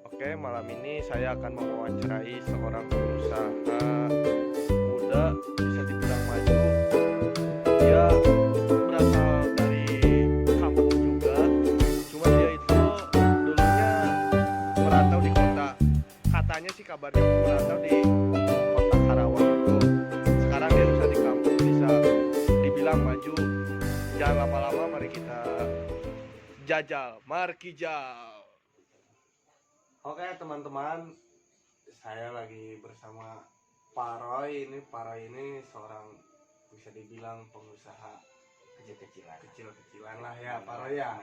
Oke, malam ini saya akan mewawancarai seorang pengusaha muda, bisa dibilang maju. Dia berasal dari kampung juga, cuma dia itu dulunya merantau di kota. Katanya sih kabarnya merantau di kota Karawang itu. Sekarang dia bisa di kampung, bisa dibilang maju. Jangan lama-lama, mari kita jajal, markijal. Oke teman-teman, saya lagi bersama Pak Roy. Pak Roy ini seorang bisa dibilang pengusaha kecil-kecilan lah ya Pak Roy ya.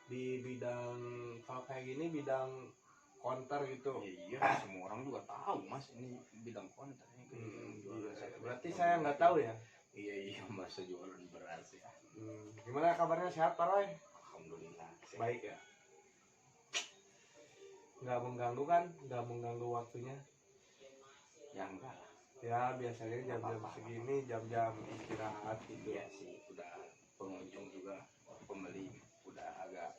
Di bidang, kalau kayak gini bidang konter gitu. Iya, semua orang juga tahu mas ini bidang konter ini. Berarti saya nggak tahu ya. Iya masa jualan beras ya. Gimana kabarnya, sehat Pak Roy? Alhamdulillah sehat. Baik ya. Nggak mengganggu kan? Nggak mengganggu waktunya? Ya enggak lah. Ya biasanya jam-jam segini jam-jam istirahat gitu. Iya sih, udah pengunjung juga, pembeli udah agak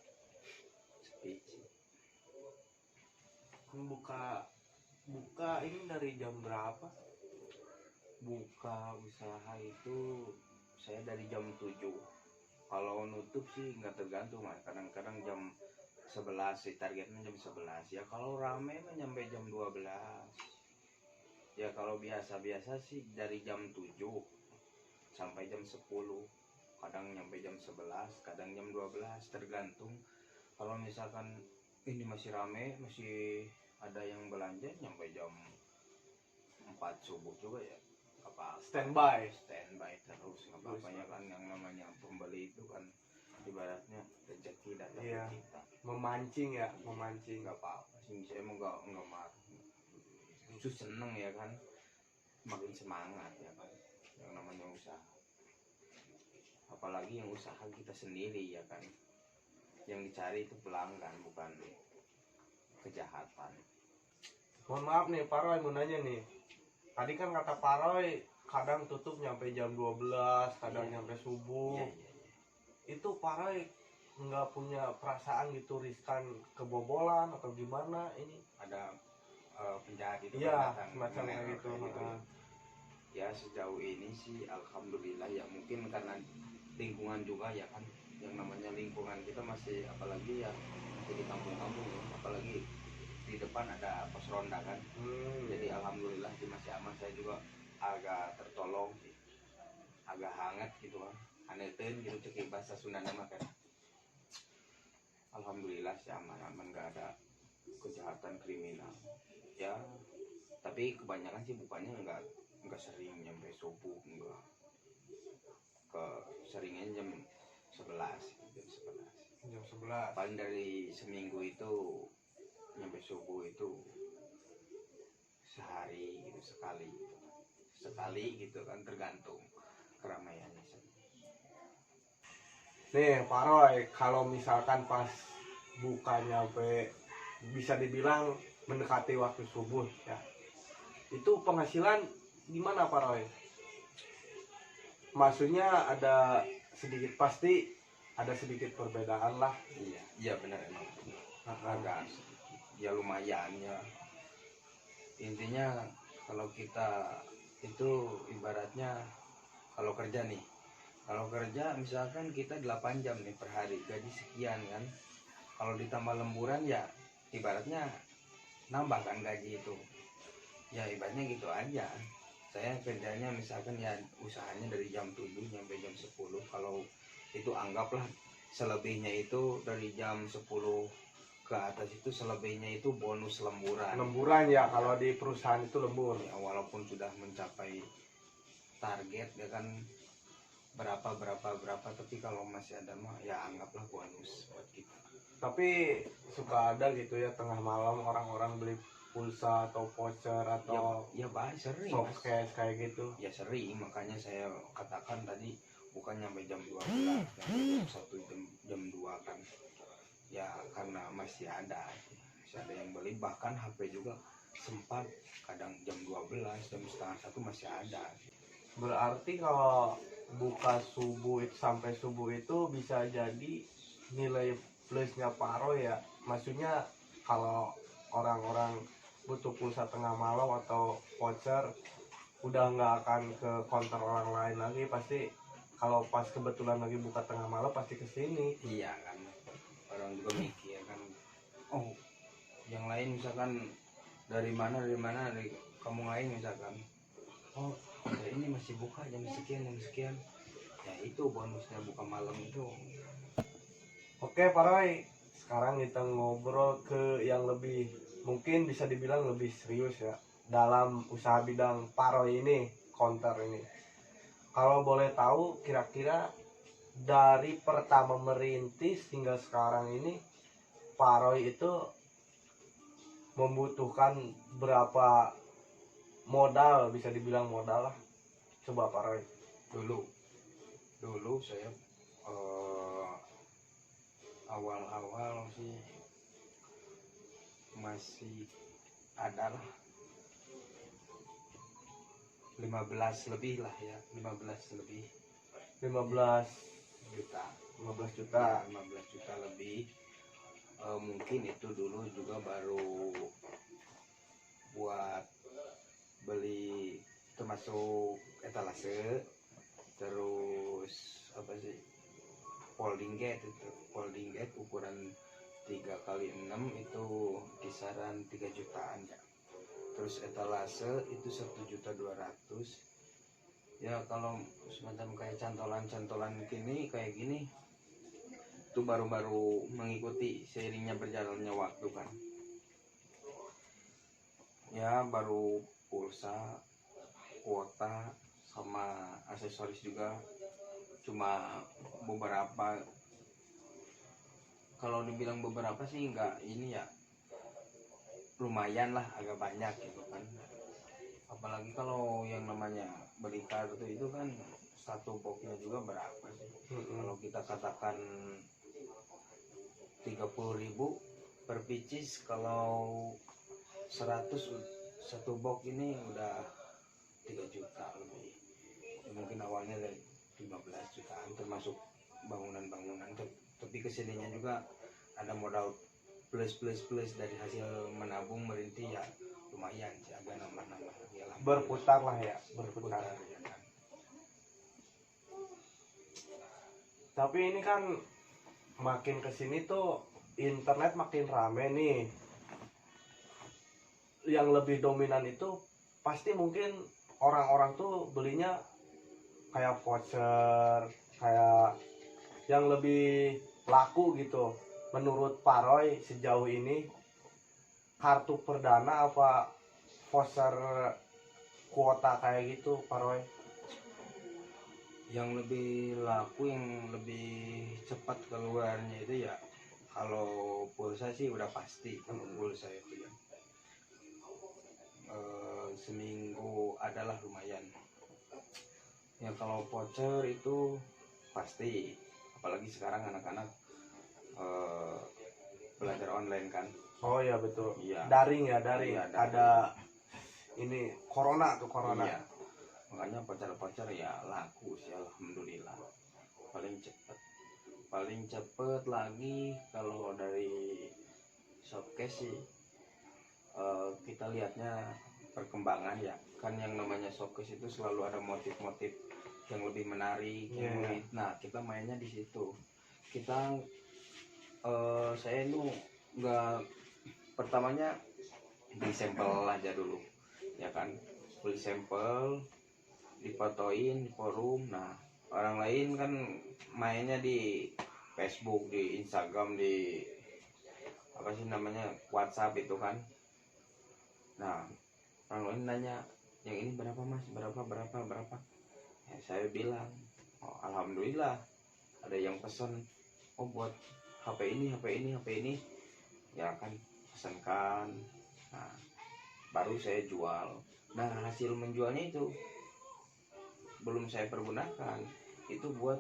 sepi sih. Buka ini dari jam berapa? Buka usaha itu saya dari jam 7. Kalau nutup sih nggak tergantung mas, kadang-kadang jam 11 sih, targetnya jam 11 ya. Kalau rame mah nyampe jam 12 ya. Kalau biasa-biasa sih dari jam 7 sampai jam 10, kadang nyampe jam 11, kadang jam 12, tergantung. Kalau misalkan ini masih rame, masih ada yang belanja, nyampe jam 4 subuh juga ya apa Standby terus nggak apa-apa ya kan. Yang namanya pembeli itu kan ibaratnya rezeki datang Iya. ke kita, Memancing ya, memancing. nggak apa-apa sih, saya mau nggak marah, justru seneng ya kan, makin semangat ya kan. Yang namanya usaha, apalagi yang usaha kita sendiri ya kan, yang dicari itu pelanggan bukan kejahatan. Mohon maaf nih Pak Roy, mau nanya nih. Tadi kan kata Pak Roy kadang tutup nyampe jam 12, kadang nyampe subuh. Iya. Itu Pak Roy nggak punya perasaan gitu, riskan kebobolan atau gimana ini? Ada penjahat itu Iya, kan datang semacam kayak meneror gitu. ya. Ya sejauh ini sih alhamdulillah ya, mungkin karena lingkungan juga ya kan, yang namanya lingkungan kita masih, apalagi ya masih di kampung-kampung ya, apalagi di depan ada pos ronda kan. Jadi alhamdulillah sih masih aman. Saya juga agak tertolong sih, agak hangat gitu kan, haneuten gitu cek bahasa Sunda nama kan. Alhamdulillah sih aman-aman, nggak ada kejahatan kriminal ya. Tapi kebanyakan sih bukannya nggak sering nyampe subuh, enggak, ke seringnya jam 11. Jam 11. Paling dari seminggu itu nyampe subuh itu sehari gitu, sekali gitu kan, tergantung keramaiannya. Nih Pak Roy, kalau misalkan pas buka nyampe bisa dibilang mendekati waktu subuh ya, itu penghasilan gimana Pak Roy? Maksudnya ada sedikit, pasti ada sedikit perbedaan lah. Iya benar emang agak ya lumayan ya. Intinya kalau kita itu ibaratnya kalau kerja misalkan kita 8 jam nih per hari, gaji sekian kan. Kalau ditambah lemburan ya ibaratnya nambah kan gaji itu. Ya ibaratnya gitu aja. Saya kerjanya misalkan ya usahanya dari jam 7 sampai jam 10. Kalau itu anggaplah selebihnya itu dari jam 10 ke atas, itu selebihnya itu bonus lemburan ya. Kalau di perusahaan itu lembur ya, walaupun sudah mencapai target ya kan, berapa, tapi kalau masih ada mah ya anggaplah bonus buat kita. Tapi suka ada gitu ya, tengah malam orang-orang beli pulsa atau voucher atau ya baik, sering soft cash kayak gitu. Ya sering, makanya saya katakan tadi bukan nyampe jam 12, jam 1, jam 2 kan. Ya karena masih ada yang beli, bahkan HP juga sempat kadang jam 12, jam setengah 1 masih ada. Berarti kalau buka subuh itu sampai subuh itu bisa jadi nilai plusnya Pak Roy ya. Maksudnya kalau orang-orang butuh pulsa tengah malam atau voucher udah nggak akan ke counter orang lain lagi, pasti kalau pas kebetulan lagi buka tengah malam pasti ke sini. Iya kan, orang juga mikir kan, oh yang lain misalkan dari kamu lain misalkan, oh ya ini masih buka jam sekian, ya itu bonusnya buka malam itu. Oke Pak Roy, sekarang kita ngobrol ke yang lebih, mungkin bisa dibilang lebih serius ya, dalam usaha bidang Pak Roy ini, counter ini. Kalau boleh tahu, kira-kira dari pertama merintis hingga sekarang ini, Pak Roy itu membutuhkan berapa modal, bisa dibilang modal lah. Coba Pak Roy. Dulu saya awal-awal sih masih ada lah 15 lebih lah ya, 15 lebih 15 juta 15 juta. 15 juta lebih. Mungkin itu dulu juga baru buat beli termasuk etalase, terus apa sih, folding gate ukuran 3x6 itu kisaran 3 jutaan ya. Terus etalase itu 1.200.000 ya. Kalau semacam kayak cantolan kayak gini itu baru-baru mengikuti seiringnya berjalannya waktu kan ya, baru pulsa, kuota, sama aksesoris juga cuma beberapa. Kalau dibilang beberapa sih enggak ini ya, lumayan lah, agak banyak gitu kan. Apalagi kalau yang namanya beli kartu itu kan satu boxnya juga berapa sih. Kalau kita katakan 30.000 per pieces, kalau 100 satu box ini udah 3 juta lebih ya. Mungkin awalnya dari 15 jutaan termasuk bangunan-bangunan, tapi kesininya juga ada modal plus dari hasil menabung merintis ya, lumayan sih, agak nambah ya, Berputar lah ya, berputar. Ya kan. Tapi ini kan makin kesini tuh internet makin rame nih. Yang lebih dominan itu pasti mungkin orang-orang tuh belinya kayak voucher, kayak yang lebih laku gitu. Menurut Pak Roy sejauh ini, kartu perdana apa voucher kuota kayak gitu Pak Roy? Yang lebih laku, yang lebih cepat keluarnya itu ya, kalau pulsa sih udah pasti. Kalau pulsa itu ya seminggu adalah lumayan ya. Kalau voucher itu pasti, apalagi sekarang anak-anak belajar online kan. Oh ya betul. Iya. Daring. Iya, daring. Ada ini corona. Iya. Makanya voucher ya laku sih, alhamdulillah. Paling cepet lagi kalau dari showcase sih, kita lihatnya perkembangan ya kan. Yang namanya showcase itu selalu ada motif-motif yang lebih menarik, yang lebih. Nah, kita mainnya di situ. Saya itu nggak, pertamanya beli sampel aja dulu ya kan, beli sampel, difotoin di forum. Nah, orang lain kan mainnya di Facebook, di Instagram, di apa sih namanya, WhatsApp itu kan. Nah, orang lain nanya, yang ini berapa mas, berapa ya, saya bilang, oh, alhamdulillah ada yang pesan, oh buat HP ini ya kan, pesankan. Nah, baru saya jual. Nah, hasil menjualnya itu belum saya pergunakan, itu buat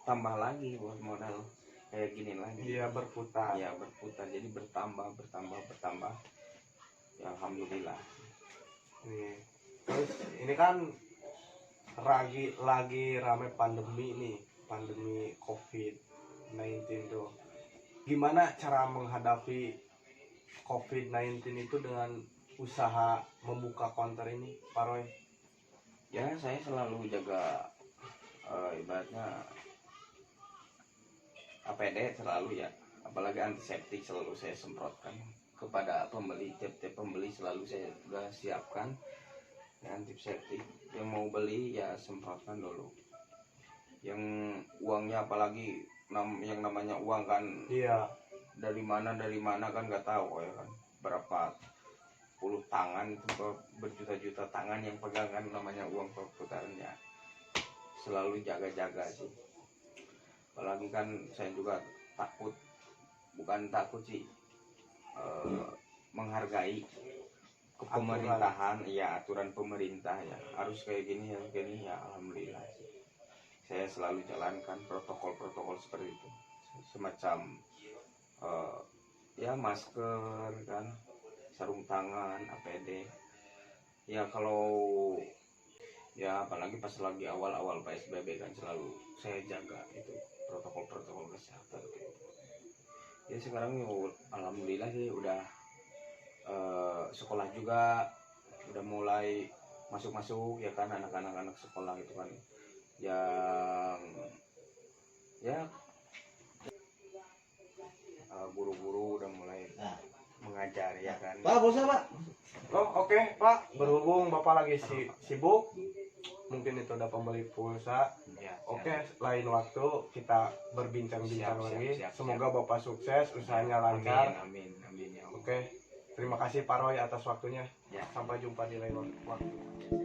tambah lagi, buat modal kayak gini lagi. Iya, berputar. Ya berputar, jadi bertambah ya, alhamdulillah. Nih. Terus ini kan lagi rame pandemi nih, pandemi COVID-19 tuh. Gimana cara menghadapi COVID-19 itu dengan usaha membuka counter ini, Pak Roy? Ya saya selalu jaga ibaratnya APD selalu ya, apalagi antiseptik selalu saya semprotkan kepada pembeli. Tiap-tiap pembeli selalu saya sudah siapkan ya, antiseptik. Yang mau beli ya semprotkan dulu. Yang uangnya apalagi yang namanya uang kan, Iya. dari mana kan nggak tahu ya kan, berapa puluh tangan itu, berjuta-juta tangan yang pegangan namanya uang perputarannya. Selalu jaga-jaga sih. Apalagi kan saya juga bukan takut sih, menghargai ke pemerintahan, ya aturan pemerintah ya harus kayak gini ya, alhamdulillah sih. Saya selalu jalankan protokol-protokol seperti itu, semacam ya masker kan, sarung tangan, APD. Ya kalau ya apalagi pas lagi awal-awal PSBB kan selalu saya jaga itu protokol-protokol kesehatan gitu. Ya sekarang ya, alhamdulillah sih udah sekolah juga udah mulai masuk ya kan, anak sekolah gitu kan, yang ya guru-guru udah mulai mengajar ya kan. Pak, bosan Pak? Oh oke, Pak, berhubung Bapak lagi sibuk, mungkin itu udah pembeli pulsa. Ya, Oke, lain waktu kita berbincang-bincang Siap, lagi. siap. Semoga Bapak sukses, usahanya lancar. Amin ya Allah. Oke, terima kasih Pak Roy atas waktunya. Ya. Sampai jumpa di lain waktu.